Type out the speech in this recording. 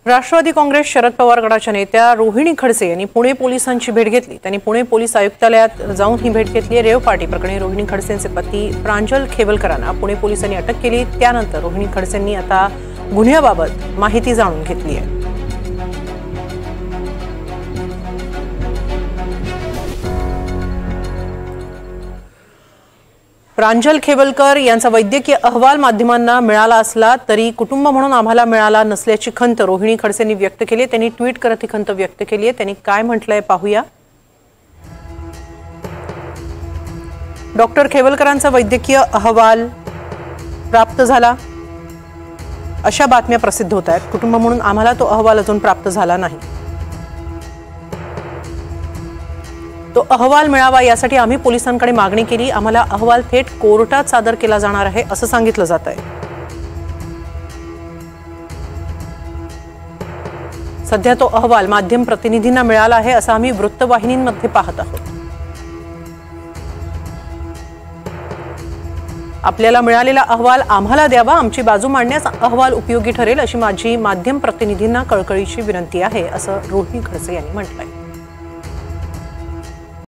राष्ट्रवादी काँग्रेस शरद पवार गटाच्या नेत्या रोहिणी खडसे यांनी पुणे पोलिसांची भेट घेतली। त्यांनी पुणे पोलीस आयुक्तालयात जाऊन ही भेट घेतली। रेव पार्टी प्रकरणी रोहिणी खडसेंचे पती प्रांजल खेवलकरांना पुणे पोलिसांनी अटक केली। त्यानंतर रोहिणी खडसेंनी आता गुन्ह्याबाबत माहिती जाणून घेतली आहे। प्रांजल खेवलकर यांचा वैद्यकीय अहवाल माध्यमांना मिळाला असला तरी कुटुंब म्हणून आम्हाला मिळाला नसल्याची खंत रोहिणी खडसेंनी व्यक्त केली। त्यांनी ट्विट करत ही खंत व्यक्त केली आहे। त्यांनी काय म्हटलंय पाहूया। डॉक्टर खेवलकरांचा वैद्यकीय अहवाल प्राप्त झाला अशा बातम्या प्रसिद्ध होत आहेत। कुटुंब म्हणून आम्हाला तो अहवाल अजून प्राप्त झाला नाही। तो अहवाल मिळावा यासाठी आम्ही पोलिसांकडे मागणी केली। आम्हाला अहवाल थेट कोर्टात सादर केला जाणार आहे असं सांगितलं जात आहे। सध्या तो अहवाल माध्यम प्रतिनिधींना मिळाला आहे असं आम्ही वृत्तवाहिनींमध्ये पाहत आहोत। आपल्याला मिळालेला अहवाल आम्हाला द्यावा, आमची बाजू मांडण्यास अहवाल उपयोगी ठरेल अशी माझी माध्यम प्रतिनिधींना कळकळीची विनंती आहे असं रोहिणी खडसे यांनी म्हटलंय।